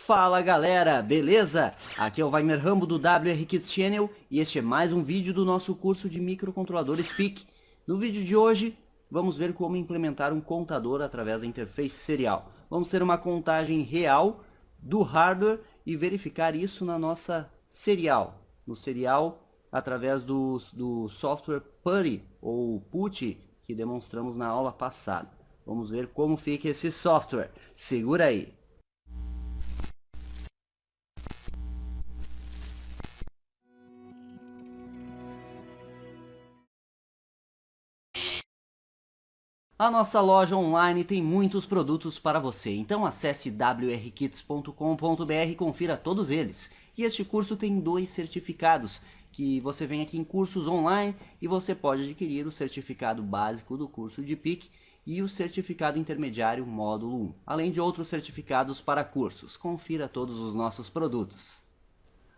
Fala galera, beleza? Aqui é o Wagner Rambo do WR Kids Channel e este é mais um vídeo do nosso curso de microcontroladores PIC. No vídeo de hoje, vamos ver como implementar um contador através da interface serial. Vamos ter uma contagem real do hardware e verificar isso na nossa serial. No serial, através do software PuTTY ou PuTTY que demonstramos na aula passada. Vamos ver como fica esse software. Segura aí! A nossa loja online tem muitos produtos para você, então acesse wrkits.com.br e confira todos eles. E este curso tem 2 certificados, que você vem aqui em cursos online e você pode adquirir o certificado básico do curso de PIC e o certificado intermediário módulo 1, além de outros certificados para cursos. Confira todos os nossos produtos.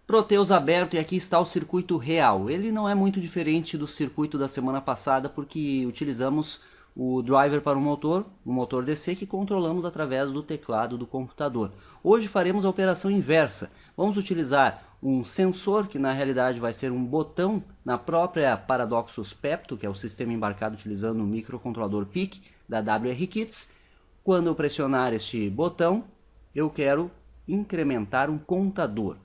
Proteus aberto e aqui está o circuito real. Ele não é muito diferente do circuito da semana passada porque utilizamos o driver para o motor DC que controlamos através do teclado do computador. Hoje faremos a operação inversa. Vamos utilizar um sensor que na realidade vai ser um botão na própria Paradoxus Pepto, que é o sistema embarcado utilizando o microcontrolador PIC da WR Kits. Quando eu pressionar este botão, eu quero incrementar um contador.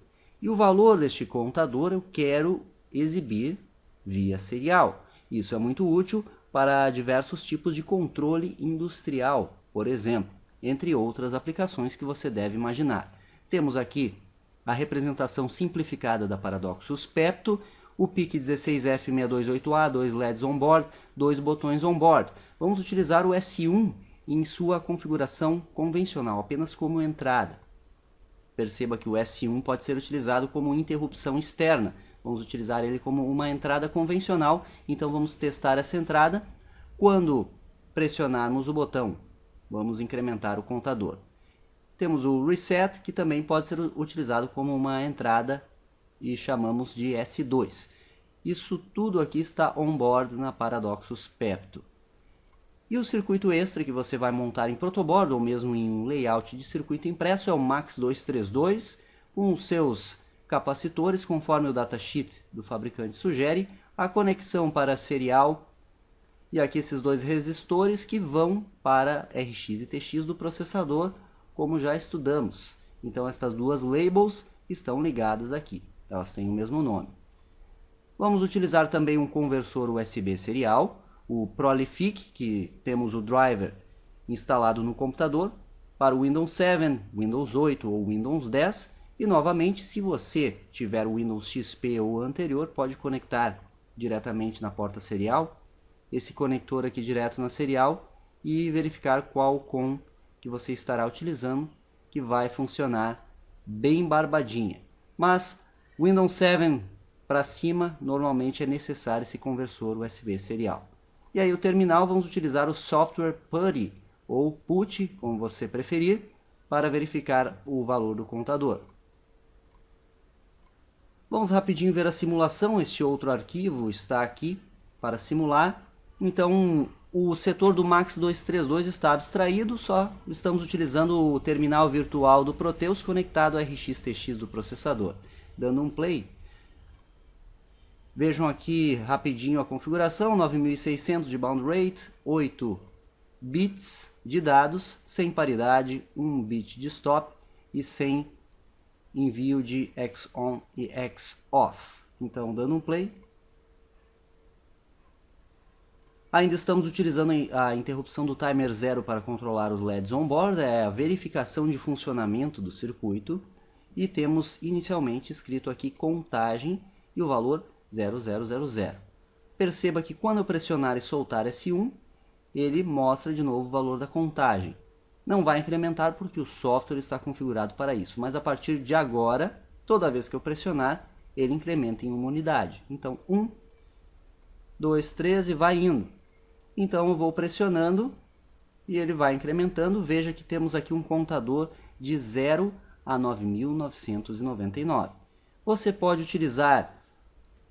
E o valor deste contador eu quero exibir via serial. Isso é muito útil para diversos tipos de controle industrial, por exemplo, entre outras aplicações que você deve imaginar. Temos aqui a representação simplificada da Paradoxus Pepto, o PIC 16F628A, 2 LEDs on-board, 2 botões on-board. Vamos utilizar o S1 em sua configuração convencional, apenas como entrada. Perceba que o S1 pode ser utilizado como interrupção externa. Vamos utilizar ele como uma entrada convencional, então vamos testar essa entrada. Quando pressionarmos o botão, vamos incrementar o contador. Temos o Reset, que também pode ser utilizado como uma entrada e chamamos de S2. Isso tudo aqui está on-board na Paradoxus Pepto. E o circuito extra que você vai montar em protoboard ou mesmo em um layout de circuito impresso é o MAX232, com os seus capacitores, conforme o datasheet do fabricante sugere, a conexão para serial e aqui esses 2 resistores que vão para RX e TX do processador, como já estudamos. Então estas 2 labels estão ligadas aqui, elas têm o mesmo nome. Vamos utilizar também um conversor USB serial, o Prolific, que temos o driver instalado no computador, para o Windows 7, Windows 8 ou Windows 10. E novamente, se você tiver o Windows XP ou anterior, pode conectar diretamente na porta serial, esse conector aqui direto na serial, e verificar qual COM que você estará utilizando, que vai funcionar bem barbadinha. Mas Windows 7 para cima, normalmente é necessário esse conversor USB serial. E aí o terminal, vamos utilizar o software PuTTY, ou PuTTY, como você preferir, para verificar o valor do contador. Vamos rapidinho ver a simulação, este outro arquivo está aqui para simular. Então o setor do MAX232 está abstraído, só estamos utilizando o terminal virtual do Proteus conectado ao RX-TX do processador. Dando um play. Vejam aqui rapidinho a configuração, 9600 de bound rate, 8 bits de dados, sem paridade, 1 bit de stop e sem envio de X-ON e X-OFF. Então, dando um play. Ainda estamos utilizando a interrupção do timer 0 para controlar os LEDs on-board, é a verificação de funcionamento do circuito. E temos inicialmente escrito aqui contagem e o valor 0000. Perceba que quando eu pressionar e soltar S1, ele mostra de novo o valor da contagem. Não vai incrementar porque o software está configurado para isso, mas a partir de agora, toda vez que eu pressionar, ele incrementa em uma unidade. Então 1, 2, 3 e vai indo. Então eu vou pressionando e ele vai incrementando. Veja que temos aqui um contador de 0 a 9.999. Você pode utilizar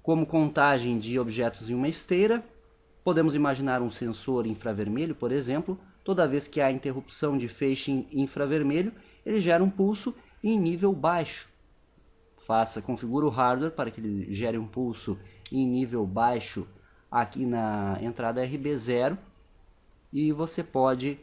como contagem de objetos em uma esteira. Podemos imaginar um sensor infravermelho, por exemplo. Toda vez que há interrupção de feixe infravermelho, ele gera um pulso em nível baixo. Configure o hardware para que ele gere um pulso em nível baixo aqui na entrada RB0 e você pode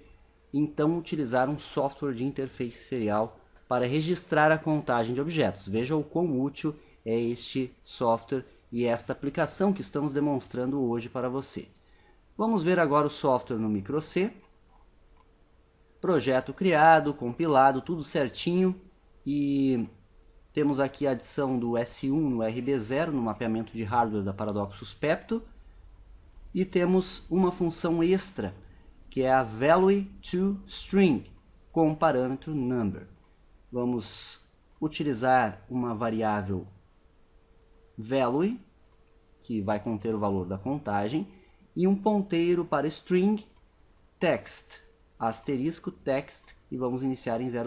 então utilizar um software de interface serial para registrar a contagem de objetos. Veja o quão útil é este software e esta aplicação que estamos demonstrando hoje para você. Vamos ver agora o software no microC. Projeto criado, compilado, tudo certinho e temos aqui a adição do S1 no RB0, no mapeamento de hardware da Paradoxus Pepto. E temos uma função extra, que é a value_to_string, com o parâmetro number. Vamos utilizar uma variável value, que vai conter o valor da contagem, e um ponteiro para string text, asterisco text, e vamos iniciar em 000.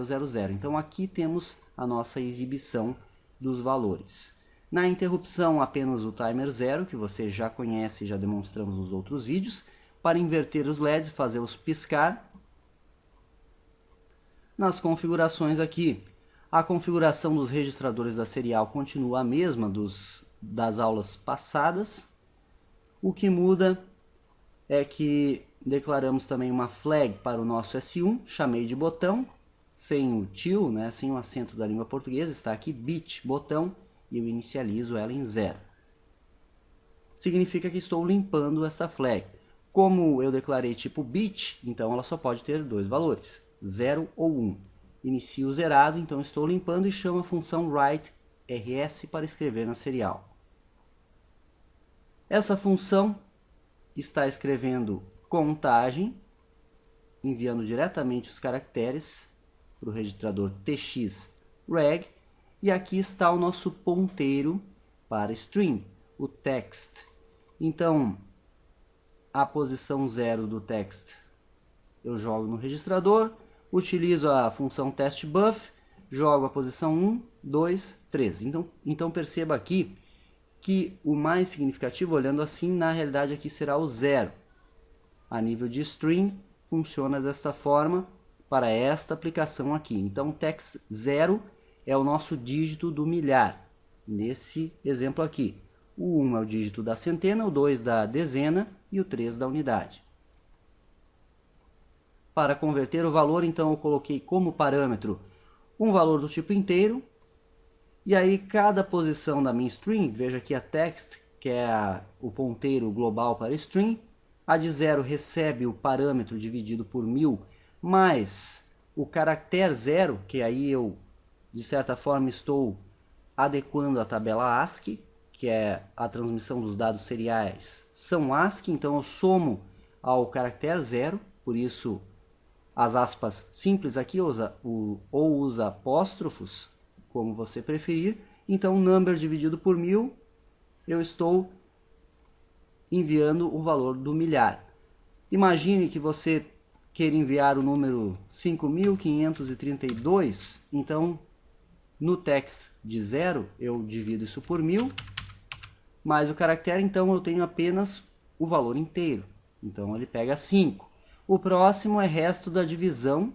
Então aqui temos a nossa exibição dos valores. Na interrupção, apenas o timer 0, que você já conhece e já demonstramos nos outros vídeos, para inverter os LEDs e fazê-los piscar. Nas configurações aqui, a configuração dos registradores da serial continua a mesma das aulas passadas. O que muda é que declaramos também uma flag para o nosso S1, chamei de botão, sem o til, né, sem o acento da língua portuguesa, está aqui bit, botão, e eu inicializo ela em 0. Significa que estou limpando essa flag. Como eu declarei tipo bit, então ela só pode ter dois valores, 0 ou 1. Inicio zerado, então estou limpando e chamo a função write_rs para escrever na serial. Essa função está escrevendo contagem, enviando diretamente os caracteres para o registrador tx_reg, e aqui está o nosso ponteiro para string, o text. Então, a posição 0 do text eu jogo no registrador, utilizo a função testBuff, jogo a posição 1, 2, 3. Então perceba aqui que o mais significativo, olhando assim, na realidade aqui será o 0. A nível de string, funciona desta forma para esta aplicação aqui. Então, text 0 é o nosso dígito do milhar, nesse exemplo aqui. O 1 é o dígito da centena, o 2 da dezena e o 3 da unidade. Para converter o valor, então, eu coloquei como parâmetro um valor do tipo inteiro. E aí, cada posição da minha string, veja aqui a text, que é o ponteiro global para string. A de 0 recebe o parâmetro dividido por 1000, mais o caractere 0, que aí eu, de certa forma, estou adequando a tabela ASCII, que é a transmissão dos dados seriais, são ASCII, então eu somo ao caractere 0, por isso as aspas simples aqui ou os apóstrofos, como você preferir. Então, number dividido por 1000, eu estou enviando o valor do milhar. Imagine que você queira enviar o número 5.532, então no text de 0 eu divido isso por 1000, mais o caractere, então eu tenho apenas o valor inteiro, então ele pega 5. O próximo é resto da divisão,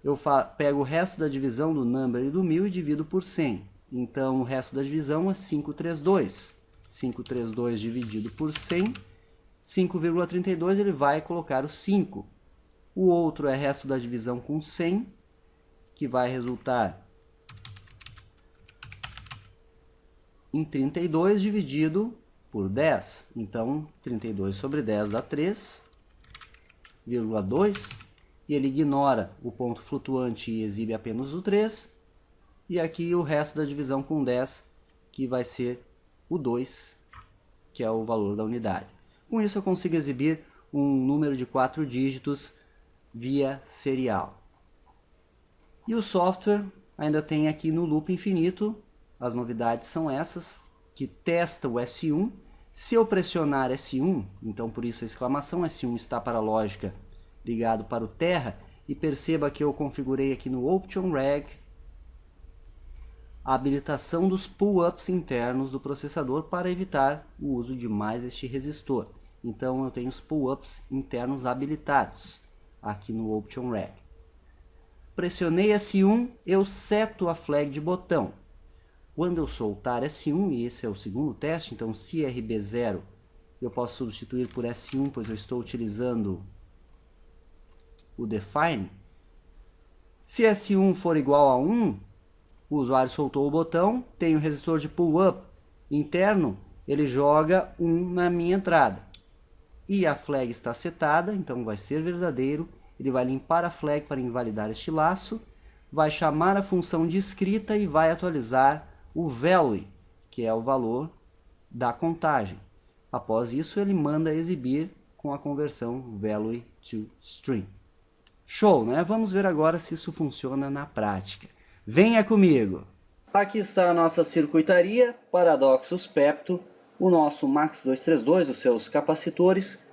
eu pego o resto da divisão do number e do 1000 e divido por 100, então o resto da divisão é 532. 532 dividido por 100, 5,32 ele vai colocar o 5. O outro é resto da divisão com 100, que vai resultar em 32 dividido por 10. Então, 32 sobre 10 dá 3,2. E ele ignora o ponto flutuante e exibe apenas o 3. E aqui o resto da divisão com 10, que vai ser o 2, que é o valor da unidade. Com isso eu consigo exibir um número de 4 dígitos via serial. E o software ainda tem aqui no loop infinito, as novidades são essas, que testa o S1. Se eu pressionar S1, então por isso a exclamação, S1 está para a lógica ligado para o terra, e perceba que eu configurei aqui no option_reg a habilitação dos pull-ups internos do processador para evitar o uso de mais este resistor. Então eu tenho os pull-ups internos habilitados aqui no option_reg. pressionei S1, eu seto a flag de botão. Quando eu soltar S1, e esse é o segundo teste, então se RB0 eu posso substituir por S1, pois eu estou utilizando o define. Se S1 for igual a 1, o usuário soltou o botão, tem o resistor de pull-up interno, ele joga 1 na minha entrada. E a flag está setada, então vai ser verdadeiro. Ele vai limpar a flag para invalidar este laço, vai chamar a função de escrita e vai atualizar o value, que é o valor da contagem. Após isso, ele manda exibir com a conversão value to string. Show, né? Vamos ver agora se isso funciona na prática. Venha comigo! Aqui está a nossa circuitaria, Paradoxus Pepto, o nosso Max 232, os seus capacitores.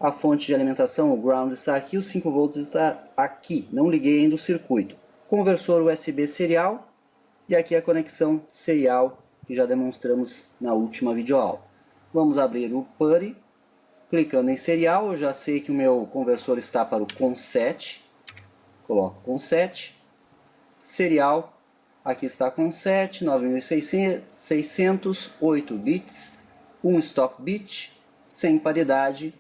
A fonte de alimentação, o ground, está aqui, os 5 volts está aqui. Não liguei ainda o circuito. Conversor USB serial e aqui a conexão serial que já demonstramos na última videoaula. Vamos abrir o PuTTY. Clicando em serial, eu já sei que o meu conversor está para o COM7. Coloco COM7. Serial, aqui está COM7, 9600, 8 bits, 1 stop bit, sem paridade,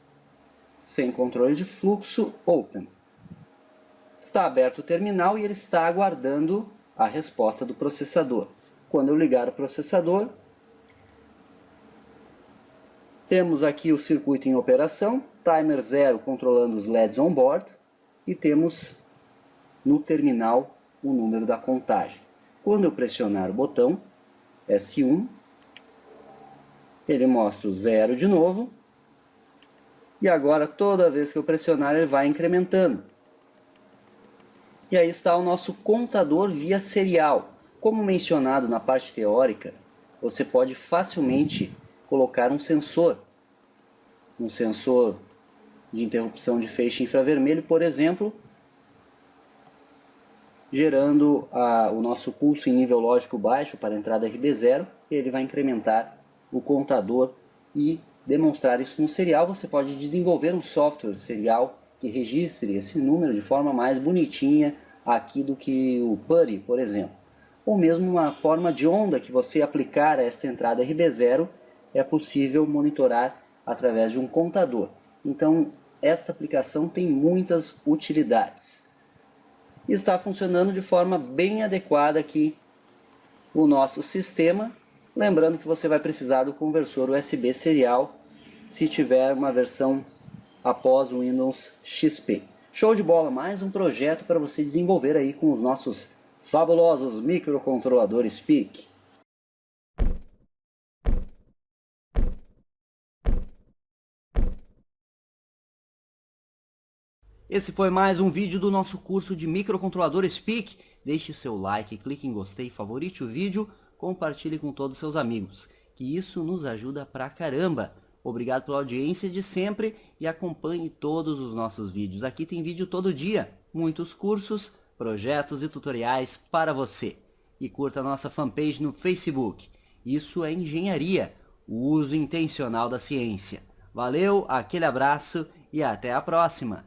sem controle de fluxo, Open. Está aberto o terminal e ele está aguardando a resposta do processador. Quando eu ligar o processador, temos aqui o circuito em operação, timer 0 controlando os LEDs on board, e temos no terminal o número da contagem. Quando eu pressionar o botão S1, ele mostra o 0 de novo, e agora toda vez que eu pressionar ele vai incrementando. E aí está o nosso contador via serial. Como mencionado na parte teórica, você pode facilmente colocar um sensor de interrupção de feixe infravermelho, por exemplo, gerando o nosso pulso em nível lógico baixo para a entrada RB0, e ele vai incrementar o contador e demonstrar isso no serial. Você pode desenvolver um software serial que registre esse número de forma mais bonitinha aqui do que o PuTTY, por exemplo. Ou mesmo uma forma de onda que você aplicar a esta entrada RB0 é possível monitorar através de um contador. Então, esta aplicação tem muitas utilidades. Está funcionando de forma bem adequada aqui o nosso sistema. Lembrando que você vai precisar do conversor USB serial se tiver uma versão após o Windows XP. Show de bola, mais um projeto para você desenvolver aí com os nossos fabulosos microcontroladores PIC. Esse foi mais um vídeo do nosso curso de microcontroladores PIC. Deixe seu like, clique em gostei, favorite o vídeo, compartilhe com todos os seus amigos, que isso nos ajuda pra caramba. Obrigado pela audiência de sempre e acompanhe todos os nossos vídeos. Aqui tem vídeo todo dia, muitos cursos, projetos e tutoriais para você. E curta a nossa fanpage no Facebook. Isso é engenharia, o uso intencional da ciência. Valeu, aquele abraço e até a próxima!